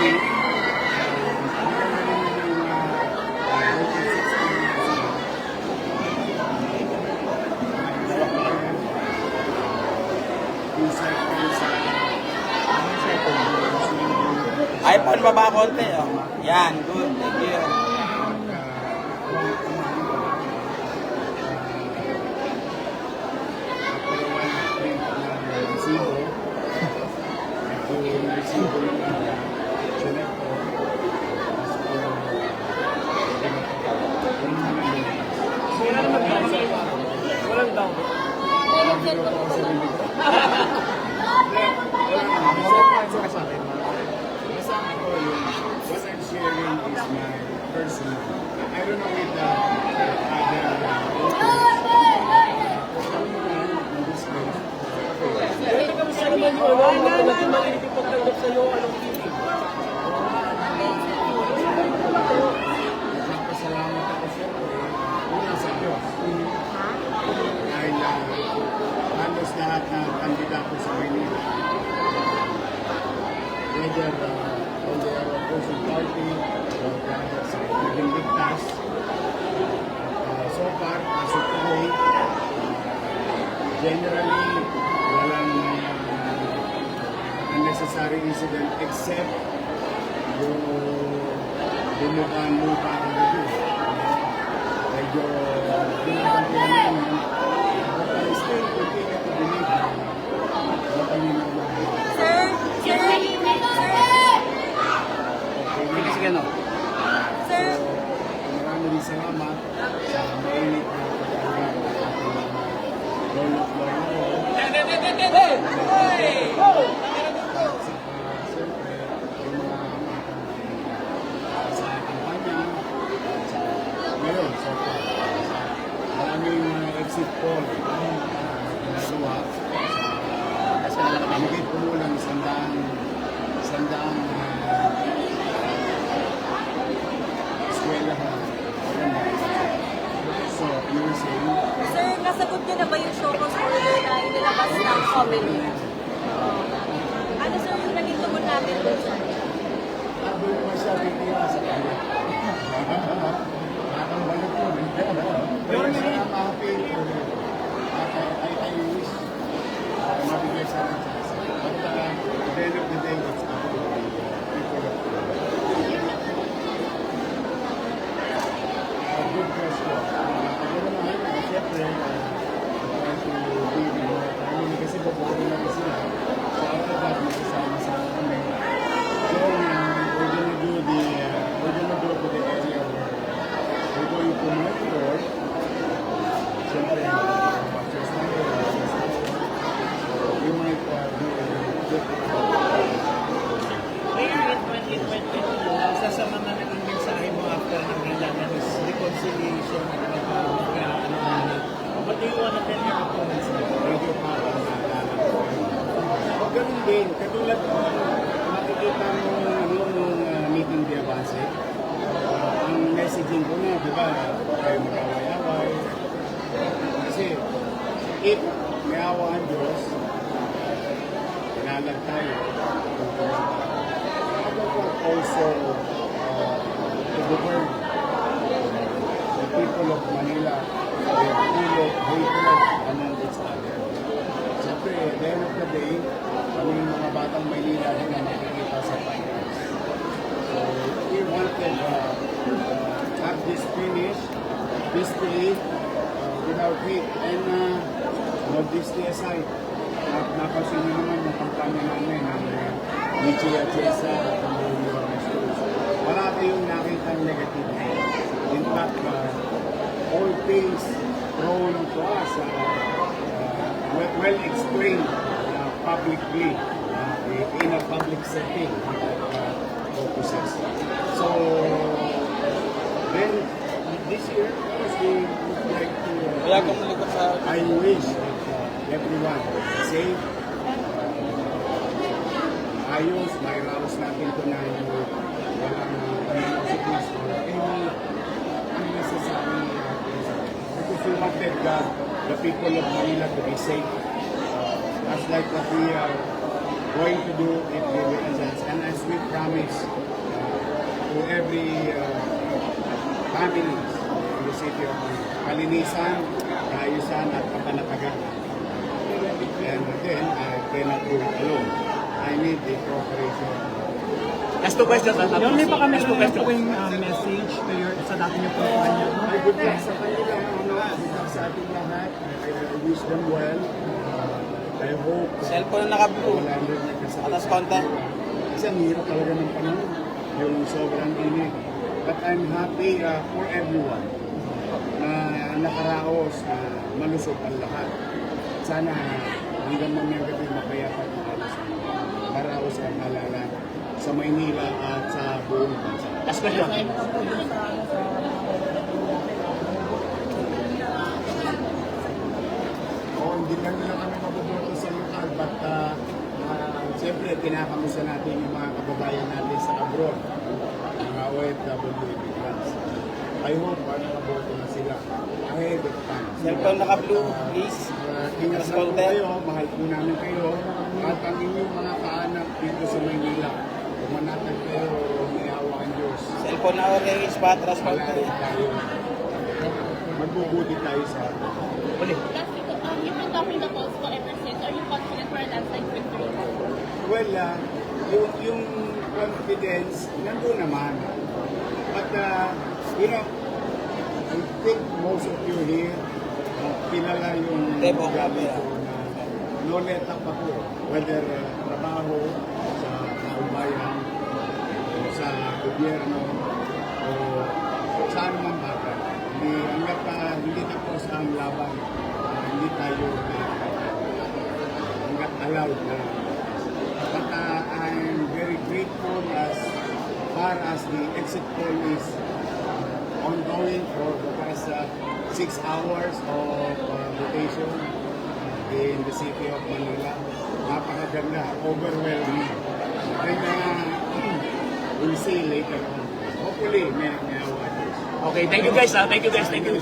see, maganda rin yung latest experience. Inside kayo sa iPhone baba konti, oh. Yan, good. Thank you. Walang down. What I'm sharing is my personal. I don't know with the other in this case. Ito kami sa naman yung maliit yung pagtanggap sa'yo, anong feeling? Nagpapasalamat ako siyempre una sa Diyos. Dahil halos lahat ng kandidato sa Maynila, whether on the opposing party or the other side, naging ligtas. So far, as of today, generally, walang unnecessary incident except yung bumuka-muka ang review. Medyo binabantiyan namin, but I still continue to believe na matalino na. Sir, Sige, no? sir, Maraming salamat sa mainit na pag-alala ng ating role of law na po. Siyempre, yung mga sa kampanya, ngayon, so far, maraming exit poll ginagawa. Binigay po mo lang isandaan eskwelahan. So, you were saying, sir, nasagot niyo na ba yung show cause order na inilabas ng Comelec? Ano sir yung naging tugon natin dun sir? sabi mo masyadong tira sa kanya. Nakang balik po. Pero siya ang happy. I wish mabigay sa akin chance. But at the end of the day, it's up to the people of the good question. Ako naman, siyempre, try to be more timely kasi babago lang sila. So after that, magsasama-sama kami. So we're gonna do the area where we're going to monitor. Siyempre, just na yun. So we might do a good Ngayon in 2022, isa sa mga naging mensahe mo after ng kailangan is reconciliation at what do you want to tell your opponents now? radio para naalala ko. Ganun din, katulad ng nakikita mo nung meeting di Abase, ang messaging ko na, di ba, tayo mag-away-away. Kasi, if may awa ang Diyos, pinalag tayo. I don't want also to govern the people of Manila with full of hatred among each other. Siyempre, at the end of the day, kami yung mga batang Maynila din na nakikita sa finals. So, we wanted have this finish peacefully, without hate. And modesty aside, napansin nyo naman yung kampanya namin ni Chia Chesa at ng Bolívar Schools. Wala kayong nakitang negativity. In fact, all things thrown to us well explained publicly in a public setting focuses. So then this year, of course, we would like to I wish that everyone safe, ayos, mairaos natin ito na walang sickness or any unnecessary because we wanted the people of Manila to be safe. As like what we are going to do it with results. And as we promise to every families in the city of kalinisan, kaayusan at kapanatagan. And again, I cannot do it alone. I need the cooperation. Last two questions. Yung may baka Last two meron po questions. yung message to your, sa dati niyo po kanya. I good luck sa kanila, sa ating lahat. I wish them well. I hope Cellphone na naka-blue. wala rin nagkasakit. Atas konti. Kasi ang hirap talaga ng panahon. Yung sobrang init. But I'm happy for everyone na nakaraos na malusog ang lahat. Sana hanggang mamayang gabi mapayapa ang alas. Maraos ang halalan sa Maynila at sa buong bansa. Last question. Hindi lang nila kami mabubuto sa lokal, but siyempre kinakamusta natin yung mga kababayan natin sa abroad, mga OFW immigrants. I hope nakaboto na sila ahead of time. Cellphone naka-blue, please. Ingat Mas na po konti. kayo, mahal po namin kayo, at ang inyong mga kaanak dito sa Maynila. Pumanatag kayo, may awa ang Diyos. Cellphone na orange, patras konti. Malay tayo. Magbubuti tayo sa atin. Uli. You've been talking the Polsko ever since. Are you confident for a landslide victory? Well, yung confidence, nandun naman. But, I think most of you here, kilala yung Demo, gabi yeah. ko na no let up ako. Whether trabaho, sa kaubayan, o sa gobyerno, o saan man bagay. Hanggat hindi tapos ang laban, hindi tayo hanggat allowed na. But I'm very grateful as far as the exit poll is ongoing for the past 6 hours of votation in the city of Manila. Napakaganda, overwhelming. And we'll see later on. Hopefully, may awa. Okay, thank you guys. Thank you guys. Thank you.